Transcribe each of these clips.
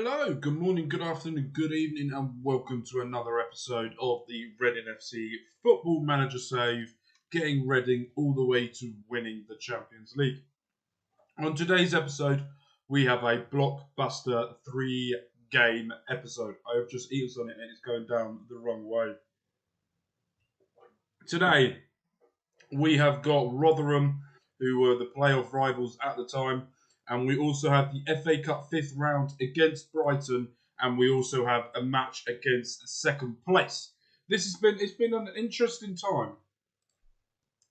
Hello, good morning, good afternoon, good evening, and welcome to another episode of the Reading FC Football Manager Save, getting Reading all the way to winning the Champions League. On today's episode, we have a blockbuster 3-game episode. I have just eaten something and it's going down the wrong way. Today, we have got Rotherham, who were the playoff rivals at the time. And we also have the FA Cup 5th round against Brighton, and we also have a match against second place. It's been an interesting time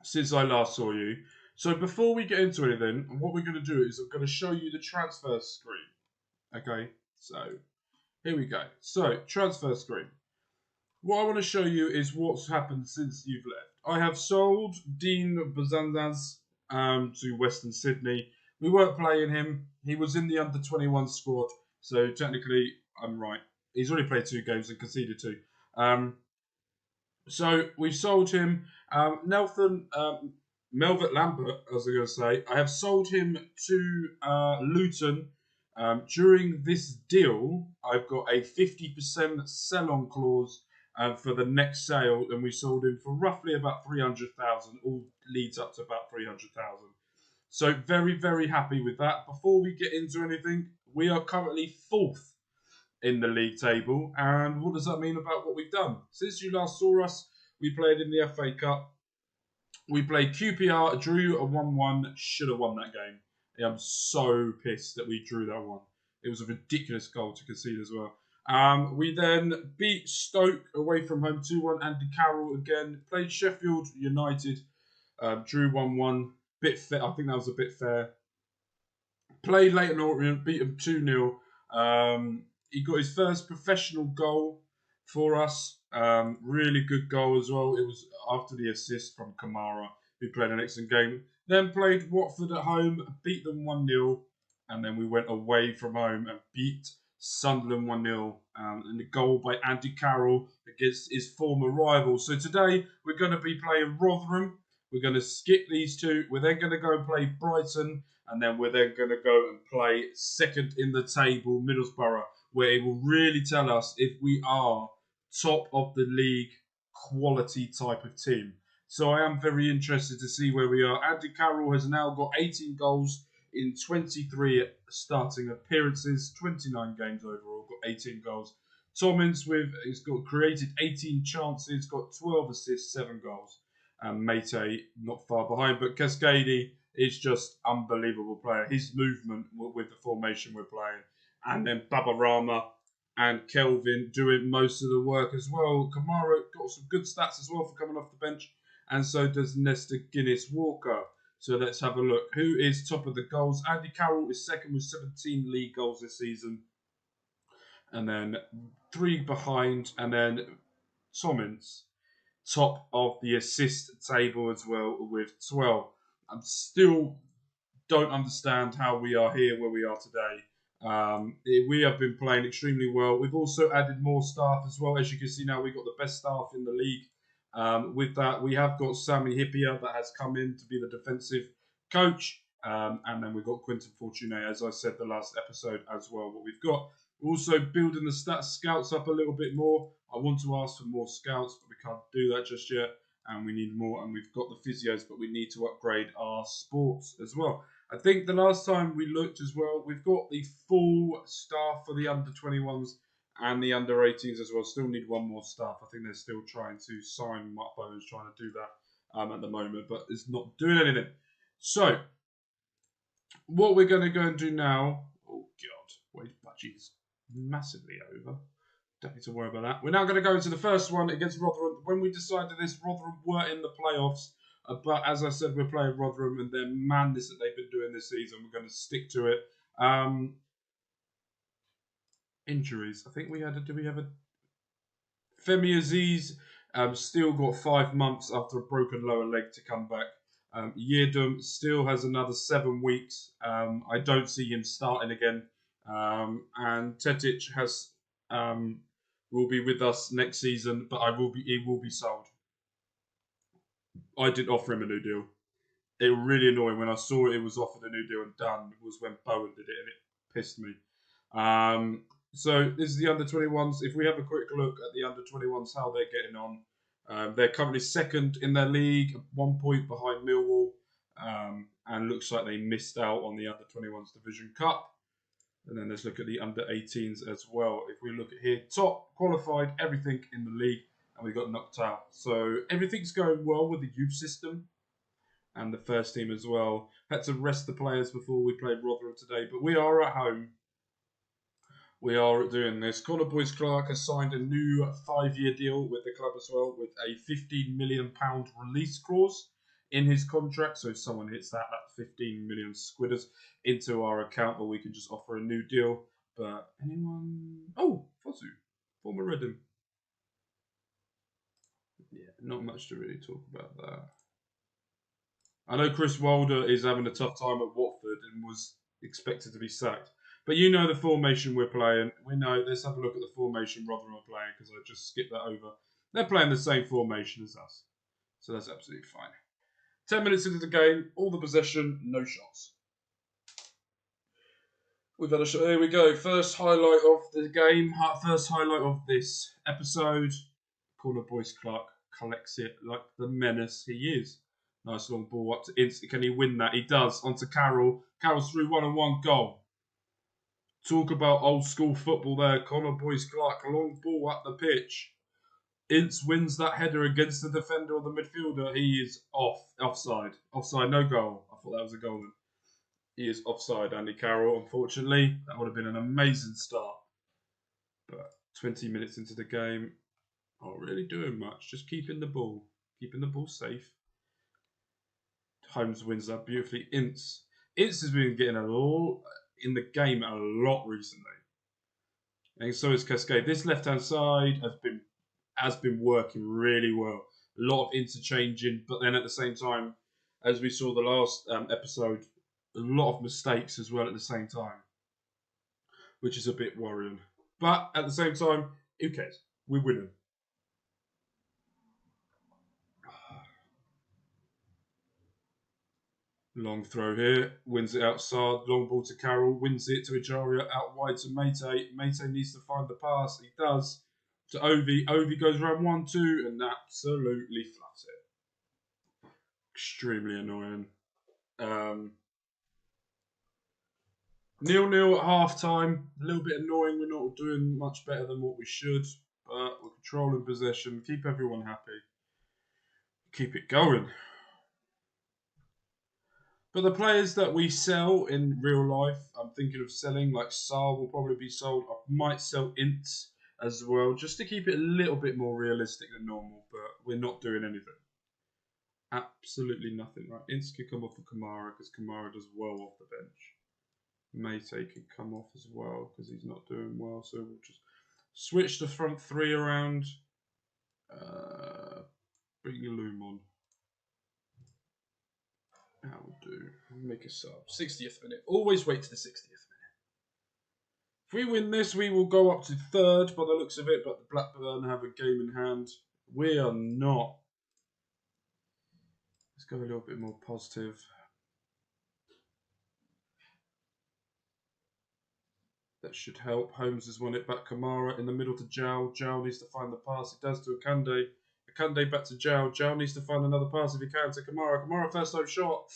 since I last saw you. So before we get into anything, what we're going to do is I'm going to show you the transfer screen. Okay, so here we go. So transfer screen. What I want to show you is what's happened since you've left. I have sold Dean Bazandas to Western Sydney. We weren't playing him. He was in the under-21 squad, so technically I'm right. He's already played 2 games and conceded 2. So we've sold him. Melvin Lambert, as I'm going to say, I have sold him to Luton. During this deal, I've got a 50% sell-on clause for the next sale, and we sold him for roughly about 300,000. All leads up to about 300,000. So very, very happy with that. Before we get into anything, we are currently 4th in the league table. And what does that mean about what we've done? Since you last saw us, we played in the FA Cup. We played QPR, drew a 1-1, should have won that game. I'm so pissed that we drew that one. It was a ridiculous goal to concede as well. We then beat Stoke away from home 2-1. Andy Carroll again. Played Sheffield United, drew 1-1. Bit fair. I think that was a bit fair. Played Leyton Orient, beat him 2-0. He got his first professional goal for us. Really good goal as well. It was after the assist from Kamara, who played an excellent game. Then played Watford at home, beat them 1-0. And then we went away from home and beat Sunderland 1-0. And the goal by Andy Carroll against his former rival. So today we're going to be playing Rotherham. We're going to skip these 2. We're then going to go and play Brighton. And then we're then going to go and play second in the table, Middlesbrough, where it will really tell us if we are top of the league quality type of team. So I am very interested to see where we are. Andy Carroll has now got 18 goals in 23 starting appearances, 29 games overall, got 18 goals. Tommins he's got created 18 chances, got 12 assists, 7 goals. And Mate not far behind, but Cascade is just unbelievable player. His movement with the formation we're playing, and then Babarama and Kelvin doing most of the work as well. Kamara got some good stats as well for coming off the bench, and so does Nesta Guinness-Walker. So let's have a look. Who is top of the goals? Andy Carroll is second with 17 league goals this season, and then 3 behind, and then Tommins top of the assist table as well with 12. I still don't understand how we are here where we are today. We have been playing extremely well. We've also added more staff as well. As you can see now, we've got the best staff in the league. With that, we have got Sammy Hippier that has come in to be the defensive coach. And then we've got Quinton Fortune, as I said the last episode as well, what we've got. Also building the scouts up a little bit more. I want to ask for more scouts, but we can't do that just yet. And we need more. And we've got the physios, but we need to upgrade our sports as well. I think the last time we looked as well, we've got the full staff for the under-21s and the under-18s as well. Still need one more staff. I think they're still trying to sign. My phone is trying to do that at the moment, but it's not doing anything. So, what we're going to go and do now... Oh, God. Wait, budgies. Massively over. Don't need to worry about that. We're now going to go into the first one against Rotherham. When we decided this, Rotherham were in the playoffs. But as I said, we're playing Rotherham, and their madness that they've been doing this season, we're going to stick to it. Injuries. I think we had do we have a... Femi Aziz still got 5 months after a broken lower leg to come back. Yeardom still has another 7 weeks. I don't see him starting again. And Tetic will be with us next season, but he will be sold. I didn't offer him a new deal. It was really annoying when I saw it was offered a new deal and done. It was when Bowen did it, and it pissed me. So this is the under-21s. If we have a quick look at the under-21s, how they're getting on. They're currently second in their league, 1 point behind Millwall, and looks like they missed out on the under-21s Division Cup. And then let's look at the under-18s as well. If we look at here, top, qualified, everything in the league, and we got knocked out. So everything's going well with the youth system and the first team as well. Had to rest the players before we played Rotherham today, but we are at home. We are doing this. Connor Boyce Clark has signed a new 5-year deal with the club as well, with a £15 million release clause in his contract. So if someone hits that 15 million squidders into our account, or we can just offer a new deal. But anyone? Oh, Fosu, former Reading. Yeah, not much to really talk about that. I know Chris Wilder is having a tough time at Watford and was expected to be sacked. But you know the formation we're playing. We know. Let's have a look at the formation Rotherham are playing, because I just skipped that over. They're playing the same formation as us. So that's absolutely fine. 10 minutes into the game, all the possession, no shots. We've had a shot. Here we go. First highlight of the game. First highlight of this episode. Corner Boyce Clark collects it like the menace he is. Nice long ball up to Ince. Can he win that? He does. Onto Carroll. Carroll's through 1-on-1 goal. Talk about old school football there. Connor Boyce Clark, long ball up the pitch. Ince wins that header against the defender or the midfielder. He is offside. Offside, no goal. I thought that was a goal then. He is offside, Andy Carroll, unfortunately. That would have been an amazing start. But 20 minutes into the game, not really doing much. Just keeping the ball safe. Holmes wins that beautifully. Ince has been getting in the game a lot recently, and so is Cascade. This left-hand side has been working really well. A lot of interchanging, but then at the same time, as we saw the last episode, a lot of mistakes as well at the same time, which is a bit worrying. But at the same time, who cares? We're winning. Long throw here, wins it outside, long ball to Carroll, wins it to Ejaria, out wide to Mate. Mate needs to find the pass, he does. To Ovi, Ovi goes round 1-2 and absolutely fluffs it. Extremely annoying. 0-0 at half time, a little bit annoying, we're not doing much better than what we should, but we're controlling possession, keep everyone happy. Keep it going. But the players that we sell in real life, I'm thinking of selling, like Saar will probably be sold. I might sell Ince as well, just to keep it a little bit more realistic than normal, but we're not doing anything. Absolutely nothing, right? Ince can come off for Kamara, because Kamara does well off the bench. Mate can come off as well, because he's not doing well, so we'll just switch the front three around. Bring Loom on. That will do. Make a sub. 60th minute. Always wait to the 60th minute. If we win this, we will go up to third by the looks of it, but the Blackburn have a game in hand. We are not. Let's go a little bit more positive. That should help. Holmes has won it back. Kamara in the middle to Jow. Jow needs to find the pass. It does to Akande. Akande back to Jow. Jow needs to find another pass if he can to Kamara. Kamara first time shot.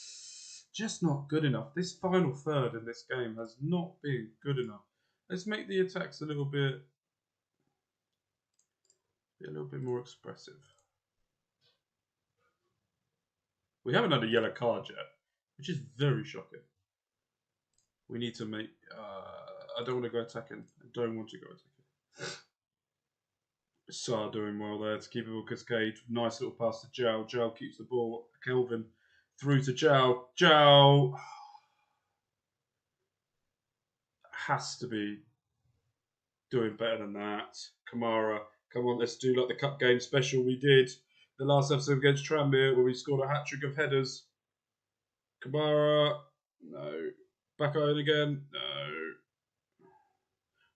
Just not good enough. This final third in this game has not been good enough. Let's make the attacks a little bit more expressive. We haven't had a yellow card yet, which is very shocking. We need to make... I don't want to go attacking. I don't want to go attacking. Saar doing well there to keep it with Cascade. Nice little pass to Jow. Jow keeps the ball. Kelvin through to Jow. Jow has to be doing better than that. Kamara, come on, let's do like the cup game special we did the last episode against Tranmere, where we scored a hat-trick of headers. Kamara, no. Back on again, no.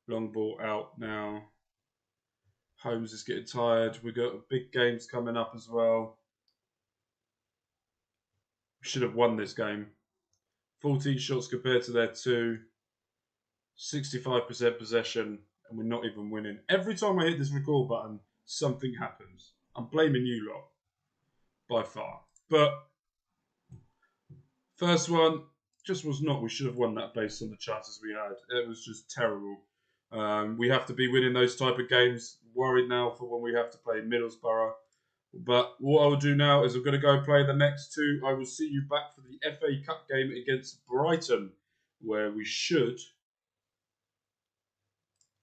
Long ball out now. Holmes is getting tired. We've got big games coming up as well. We should have won this game. 14 shots compared to their 2. 65% possession, and we're not even winning. Every time I hit this record button, something happens. I'm blaming you lot, by far. But first one just was not. We should have won that based on the chances we had. It was just terrible. We have to be winning those type of games. Worried now for when we have to play Middlesbrough. But what I'll do now is I'm going to go play the next two. I will see you back for the FA Cup game against Brighton, where we should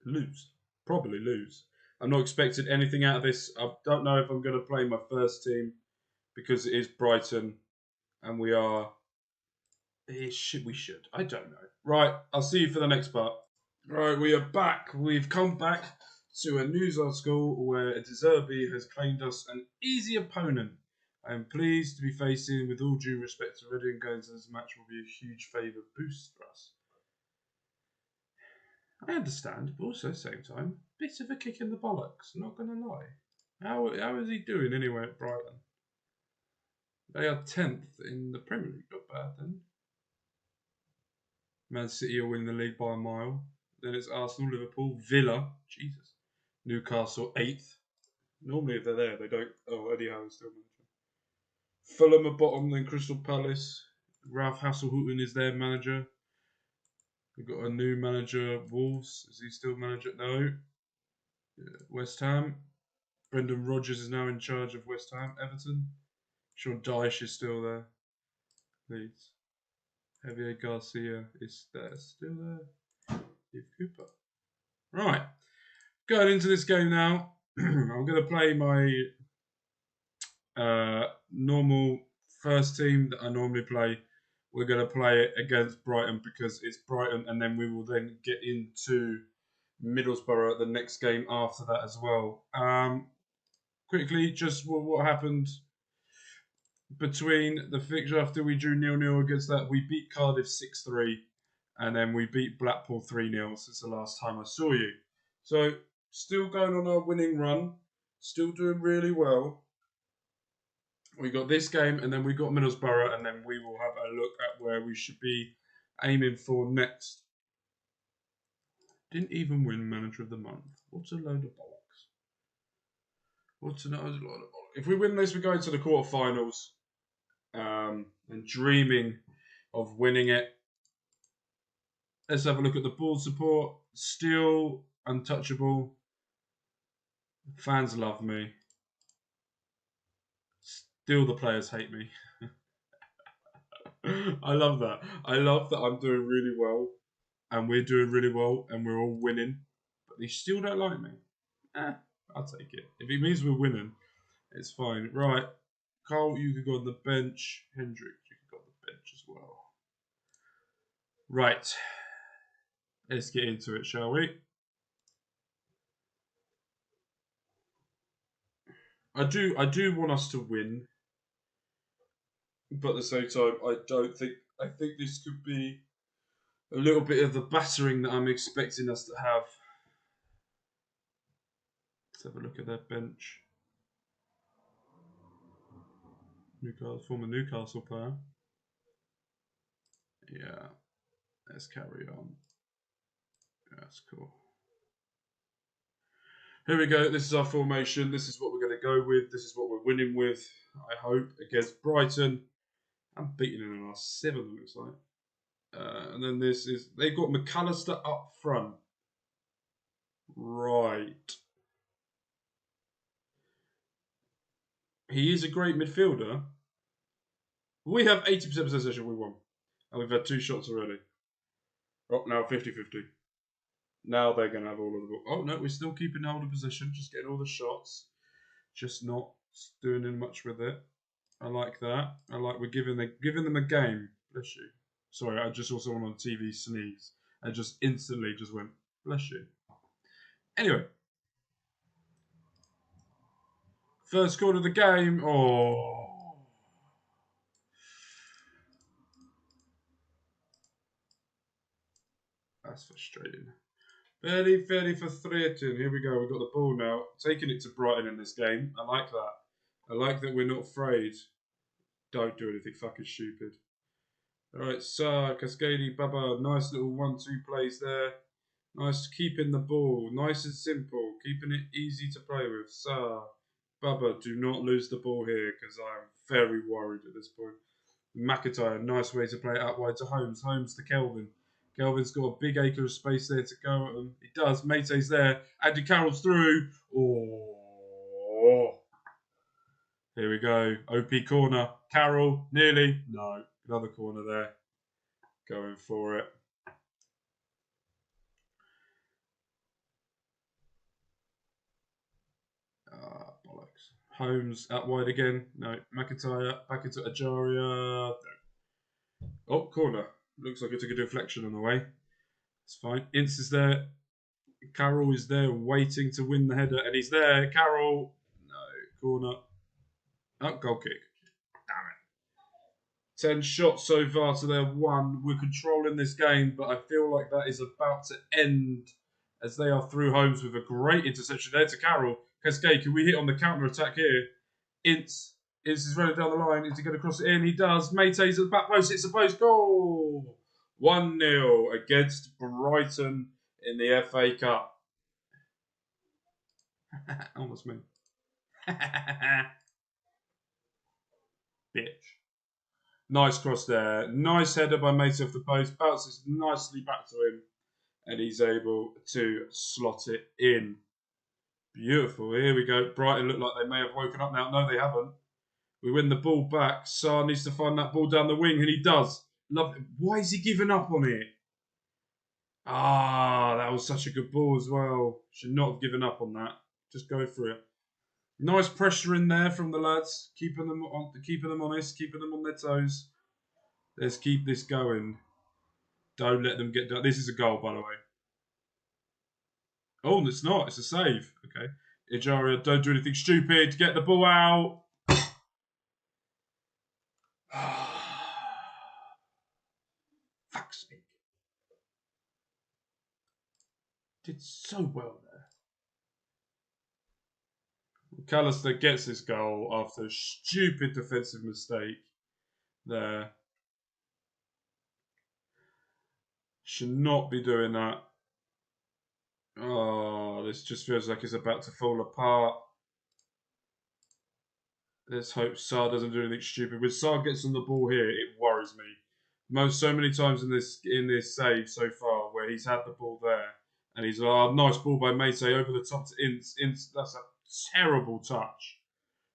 lose. Probably lose. I'm not expecting anything out of this. I don't know if I'm going to play my first team because it is Brighton and we are... We should. I don't know. Right, I'll see you for the next part. Right, we are back. We've come back to a news article where De Zerbi has claimed us an easy opponent. I am pleased to be facing, with all due respect to Reading, going to this match will be a huge favour boost for us. I understand, but also at the same time, bit of a kick in the bollocks, not going to lie. How is he doing anyway at Brighton? They are 10th in the Premier League, not bad then. Man City will win the league by a mile. Then it's Arsenal, Liverpool, Villa, Jesus, Newcastle 8th. Normally if they're there, they don't. Oh, Eddie Howe's still manager. Fulham are bottom, then Crystal Palace. Ralph Hasenhüttl is their manager. We've got a new manager, Wolves. Is he still manager? No. Yeah. West Ham. Brendan Rodgers is now in charge of West Ham. Everton. Sean Dyche is still there. Leeds. Javier Garcia is there. Still there. Steve Cooper. Right. Going into this game now. I'm going to play my normal first team that I normally play. We're going to play it against Brighton because it's Brighton, and then we will then get into Middlesbrough the next game after that as well. Quickly, just what happened between the fixture after we drew 0-0 against that. We beat Cardiff 6-3, and then we beat Blackpool 3-0 since the last time I saw you. So, still going on our winning run, still doing really well. We got this game, and then we got Middlesbrough, and then we will have a look at where we should be aiming for next. Didn't even win Manager of the Month. What's a load of bollocks? What's a load of bollocks? If we win this, we go into the quarterfinals, and dreaming of winning it. Let's have a look at the ball support. Still untouchable. Fans love me. Still, the players hate me. I love that. I love that I'm doing really well, and we're doing really well, and we're all winning, but they still don't like me. I'll take it. If it means we're winning, it's fine. Right. Carl, you could go on the bench. Hendrik, you could go on the bench as well. Right. Let's get into it, shall we? I do want us to win. But at the same time, I think this could be a little bit of the battering that I'm expecting us to have. Let's have a look at their bench. Former Newcastle player. Yeah, let's carry on. That's cool. Here we go. This is our formation. This is what we're going to go with. This is what we're winning with, I hope, against Brighton. I'm beating in the last 7, it looks like. And then this is... They've got McAllister up front. Right. He is a great midfielder. We have 80% possession, we won. And we've had 2 shots already. Oh, now 50-50. Now they're going to have all of the ball. Oh, no, we're still keeping hold of position. Just getting all the shots. Just not doing much with it. I like that. I like we're giving them a game. Bless you. Sorry, I just also went on TV sneeze. I just instantly just went, bless you. Anyway. First goal of the game. Oh. That's frustrating. Very, very frustrating. Here we go. We've got the ball now. Taking it to Brighton in this game. I like that. I like that we're not afraid. Don't do anything fucking stupid. Alright, Sarr, Cascadi, Baba. Nice little 1-2 plays there. Nice keeping the ball. Nice and simple. Keeping it easy to play with. Sir, Bubba, do not lose the ball here because I am very worried at this point. McIntyre, nice way to play it out wide to Holmes. Holmes to Kelvin. Kelvin's got a big acre of space there to go at them. He does. Mate's there. Andy Carroll's through. Oh. Here we go. OP corner. Carroll, nearly. No. Another corner there. Going for it. Bollocks. Holmes out wide again. No. McIntyre back into Ajaria. No. Oh, corner. Looks like it took a deflection on the way. It's fine. Ince is there. Carroll is there waiting to win the header. And he's there. Carroll. No. Corner. Oh, goal kick. Damn it. 10 shots so far to their 1. We're controlling this game, but I feel like that is about to end as they are through Holmes with a great interception there to Carroll. Cascade, can we hit on the counter attack here? Ince is running down the line. Is he going to cross it in? He does. Mate's at the back post. It's a post goal. 1-0 against Brighton in the FA Cup. Almost me. Bitch. Nice cross there. Nice header by Mate off the post. Bounces nicely back to him. And he's able to slot it in. Beautiful. Here we go. Brighton look like they may have woken up now. No, they haven't. We win the ball back. Sarr needs to find that ball down the wing, and he does. Love it. Why is he giving up on it? Ah, that was such a good ball as well. Should not have given up on that. Just go for it. Nice pressure in there from the lads, keeping them honest, keeping them on their toes. Let's keep this going. Don't let them get done. This is a goal, by the way. Oh, it's not. It's a save. Okay. Ajaria, don't do anything stupid. Get the ball out. Fuck's sake. Did so well there. McAllister gets this goal after a stupid defensive mistake there. Should not be doing that. Oh, this just feels like it's about to fall apart. Let's hope Sarr doesn't do anything stupid. When Sarr gets on the ball here, it worries me. So many times in this save so far where he's had the ball there and he's nice ball by Mate over the top to Ince. That's a terrible touch.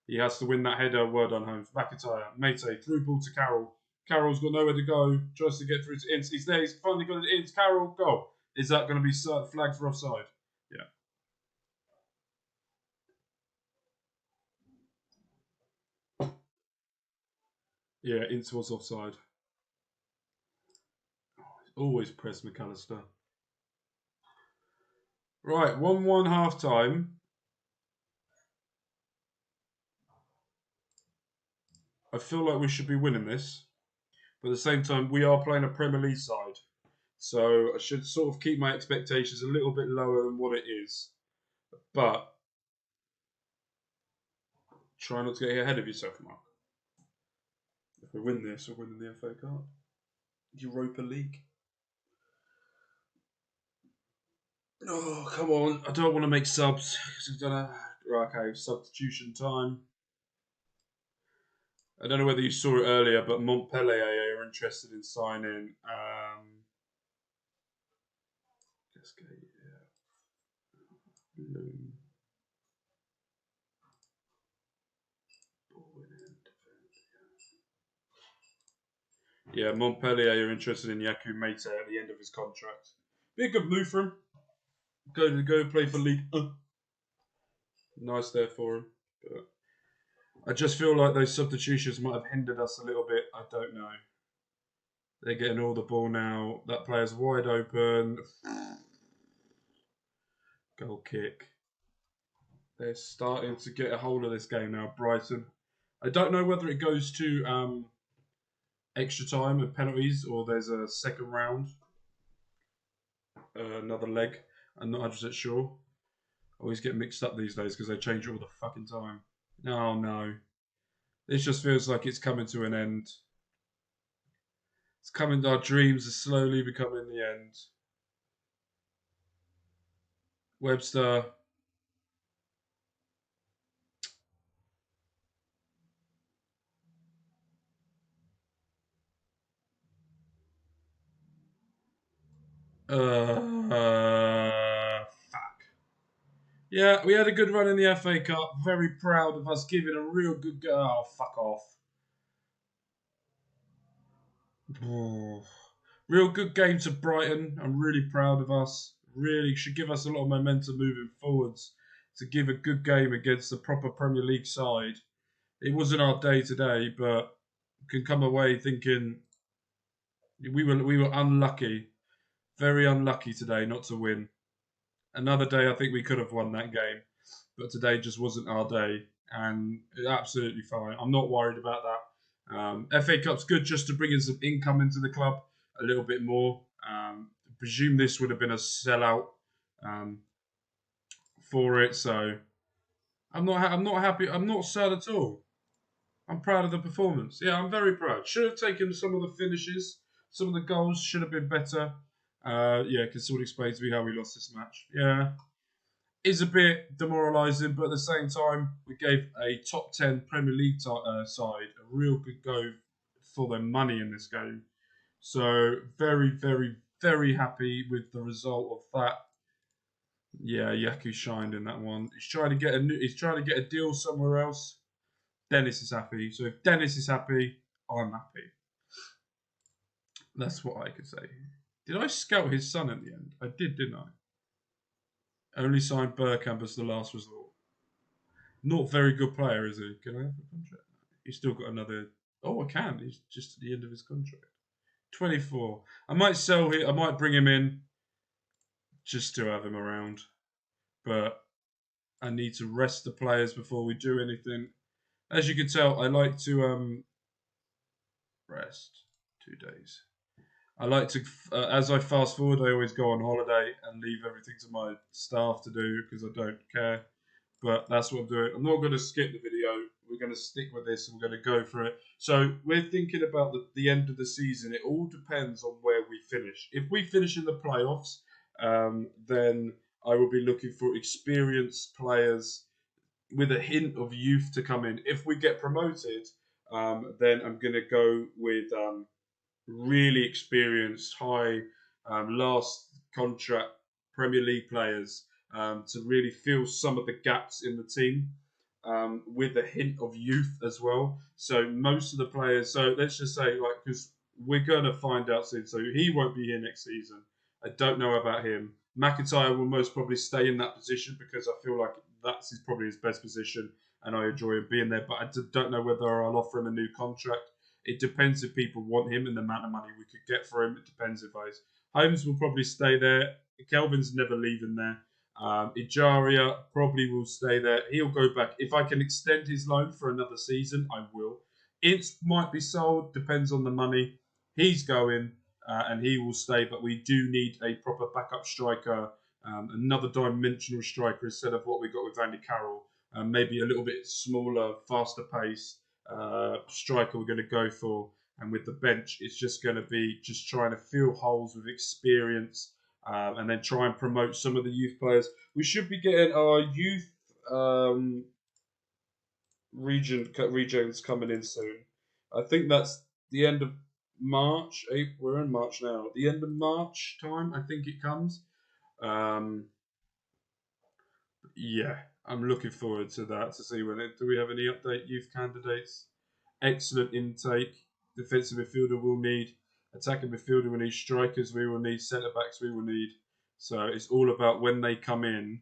He has to win that header. Well done, Holmes. McIntyre, Mate through ball to Carroll. Carroll's got nowhere to go. Tries to get through to Ince. He's there. He's finally got it. Ince. Carroll, goal. Is that going to be flagged for offside? Yeah. Yeah, Ince was offside. Always press McAllister. Right, 1-1 half time. I feel like we should be winning this. But at the same time, we are playing a Premier League side. So I should sort of keep my expectations a little bit lower than what it is. But try not to get ahead of yourself, Mark. If we win this, we're winning the FA Cup. Europa League. Oh, come on. I don't want to make subs. Right, okay, substitution time. I don't know whether you saw it earlier, but Montpellier are interested in signing. Yeah, Montpellier are interested in Yaku Mate at the end of his contract. Be a good move for him. Go play for League. Nice there for him. But I just feel like those substitutions might have hindered us a little bit. I don't know. They're getting all the ball now. That player's wide open. Goal kick. They're starting to get a hold of this game now, Brighton. I don't know whether it goes to extra time of penalties or there's a second round. Another leg. I'm not 100% sure. I always get mixed up these days because they change it all the fucking time. Oh no. This just feels like it's coming to an end. It's coming, our dreams are slowly becoming the end. Webster. Fuck. Yeah, we had a good run in the FA Cup. Very proud of us giving a real good go. Oh, fuck off. Real good game to Brighton. I'm really proud of us. Really should give us a lot of momentum moving forwards to give a good game against the proper Premier League side. It wasn't our day today, but can come away thinking we were unlucky, very unlucky today not to win. Another day, I think we could have won that game, but today just wasn't our day, and absolutely fine. I'm not worried about that. FA Cup's good just to bring in some income into the club a little bit more. I presume this would have been a sellout um, for it, so I'm not happy. I'm not sad at all. I'm proud of the performance. Yeah, I'm very proud. Should have taken some of the finishes. Some of the goals should have been better. Yeah, can sort of explain to me how we lost this match. Yeah, is a bit demoralising, but at the same time, we gave a top 10 Premier League side a real good go for their money in this game. So very, very, very happy with the result of that. Yeah, Yaku shined in that one. He's trying to get a deal somewhere else. Dennis is happy. So if Dennis is happy, I'm happy. That's what I could say. Did I scout his son at the end? I did, didn't I? Only signed Burkamp as the last resort. Not very good player, is he? Can I have a contract? He's still got another. Oh, I can. He's just at the end of his contract. 24. I might sell him. I might bring him in just to have him around. But I need to rest the players before we do anything. As you can tell, I like to rest 2 days. I like to, as I fast forward, I always go on holiday and leave everything to my staff to do because I don't care. But that's what I'm doing. I'm not going to skip the video. We're going to stick with this and we're going to go for it. So we're thinking about the end of the season. It all depends on where we finish. If we finish in the playoffs, then I will be looking for experienced players with a hint of youth to come in. If we get promoted, then I'm going to go with really experienced, high last contract Premier League players to really fill some of the gaps in the team with a hint of youth as well. So most of the players, so let's just say, like, because we're going to find out soon. So he won't be here next season. I don't know about him. McIntyre will most probably stay in that position because I feel like that's probably his best position and I enjoy him being there. But I don't know whether I'll offer him a new contract. It depends if people want him and the amount of money we could get for him. It depends if Holmes will probably stay there. Kelvin's never leaving there. Ijaria probably will stay there. He'll go back. If I can extend his loan for another season, I will. Ince might be sold. Depends on the money. He's going and he will stay. But we do need a proper backup striker, another dimensional striker instead of what we got with Andy Carroll. Maybe a little bit smaller, faster pace striker we're going to go for. And with the bench, it's just going to be just trying to fill holes with experience and then try and promote some of the youth players. We should be getting our youth regions coming in soon. I think that's the end of March. We're in March now. The end of March time, I think it comes. Yeah, I'm looking forward to that to see when it. Do we have any update youth candidates? Excellent intake. Defensive midfielder will need. Attacking midfielder we need. Strikers we will need. Centre backs we will need. So it's all about when they come in,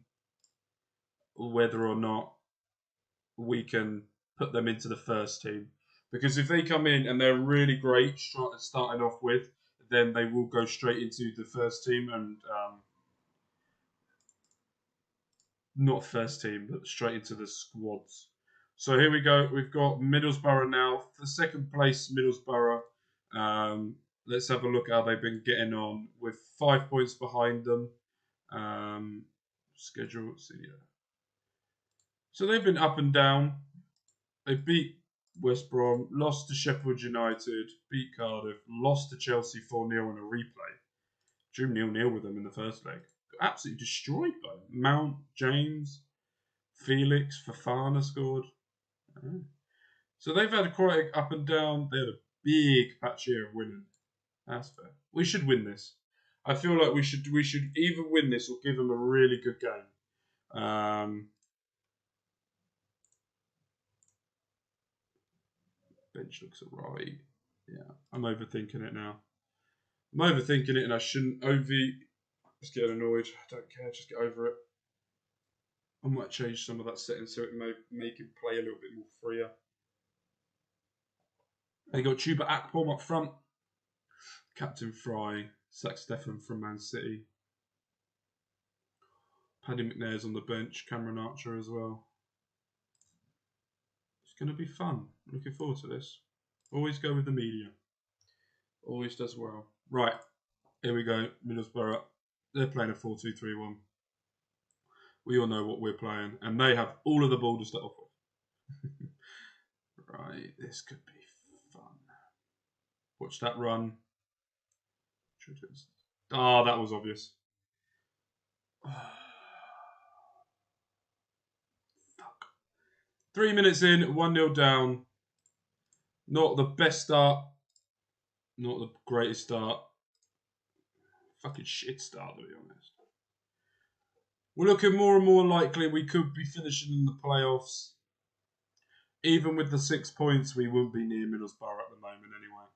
whether or not we can put them into the first team. Because if they come in and they're really great starting off with, then they will go straight into the first team and not first team, but straight into the squads. So here we go. We've got Middlesbrough now. For second place, Middlesbrough. Let's have a look how they've been getting on with 5 points behind them. Schedule. So they've been up and down. They beat West Brom, lost to Sheffield United, beat Cardiff, lost to Chelsea 4-0 in a replay. Drew 0-0 with them in the first leg. absolutely destroyed by them. Mount, James, Felix, Fafana scored. Oh. So they've had quite a up and down. They had a big patch here of winning. That's fair. We should win this. I feel like we should either win this or give them a really good game. Bench looks alright. Yeah, I'm overthinking it now. I'm overthinking it, and I shouldn't just get annoyed. I don't care. Just get over it. I might change some of that setting so it may make him play a little bit more freer. They got Chuba Akpom up front. Captain Fry. Zach Steffen from Man City. Paddy McNair's on the bench. Cameron Archer as well. It's going to be fun. Looking forward to this. Always go with the media. Always does well. Right. Here we go. Middlesbrough. They're playing a 4-2-3-1. We all know what we're playing. And they have all of the ball to start off with. Right. This could be fun. Watch that run. Oh, that was obvious. Fuck. 3 minutes in, 1-0 down. Not the best start. Not the greatest start. Fucking shit start, to be honest. We're looking more and more likely we could be finishing in the playoffs. Even with the 6 points, we wouldn't be near Middlesbrough at the moment anyway.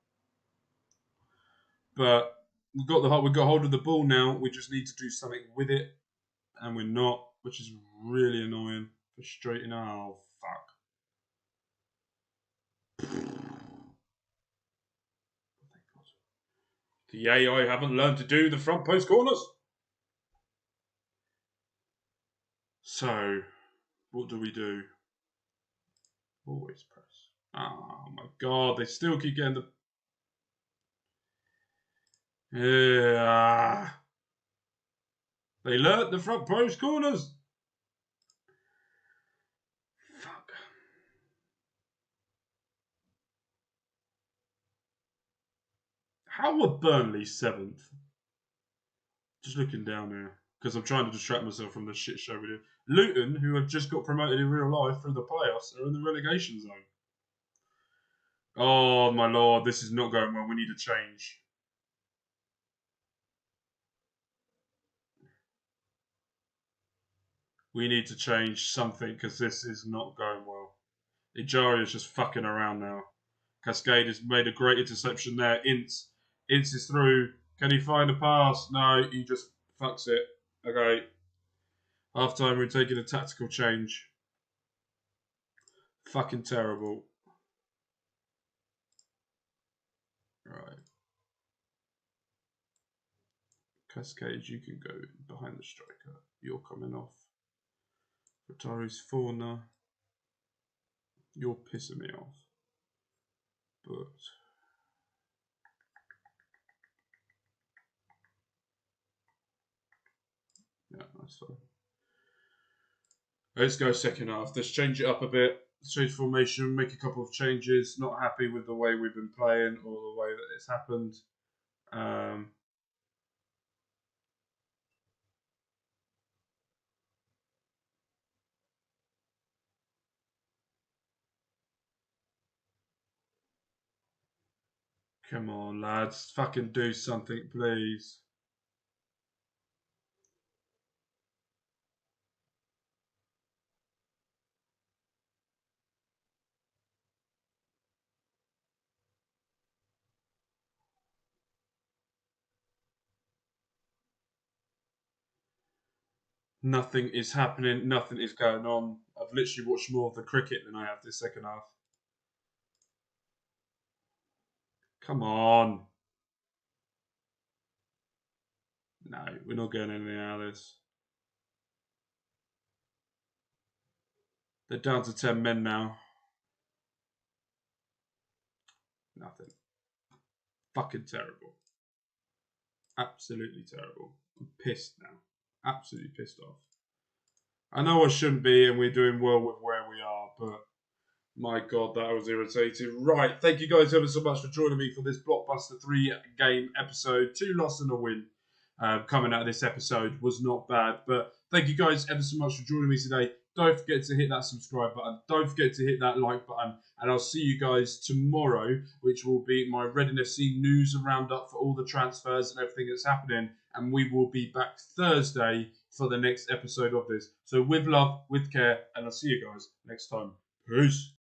But we've got hold of the ball now. We just need to do something with it. And we're not, which is really annoying. Frustrating. Oh, fuck. The AI haven't learned to do the front post corners. So, what do we do? Always press. Oh my god, they still keep getting the... Yeah. They learnt the front post corners. Fuck. How were Burnley 7th? Just looking down here. Because I'm trying to distract myself from the shit show we do. Luton, who have just got promoted in real life through the playoffs, are in the relegation zone. Oh my lord, this is not going well. We need a change. We need to change something because this is not going well. Ijari is just fucking around now. Cascade has made a great interception there. Ince is through. Can he find a pass? No, he just fucks it. Okay. Half time, we're taking a tactical change. Fucking terrible. Right. Cascade, you can go behind the striker. You're coming off. Rotari's fauna. You're pissing me off. But yeah, that's fine. Let's go second half. Let's change it up a bit. Let's change formation, make a couple of changes. Not happy with the way we've been playing or the way that it's happened. Come on, lads. Fucking do something, please. Nothing is happening. Nothing is going on. I've literally watched more of the cricket than I have this second half. Come on. No, we're not getting anything out of this. They're down to 10 men now. Nothing. Fucking terrible. Absolutely terrible. I'm pissed now. Absolutely pissed off. I know I shouldn't be, and we're doing well with where we are, but my God, that was irritating. Right, thank you guys ever so much for joining me for this Blockbuster 3 game episode. 2 losses and a win. coming out of this episode was not bad. But thank you guys ever so much for joining me today. Don't forget to hit that subscribe button. Don't forget to hit that like button. And I'll see you guys tomorrow, which will be my Reading FC news and roundup for all the transfers and everything that's happening. And we will be back Thursday for the next episode of this. So with love, with care, and I'll see you guys next time. Peace.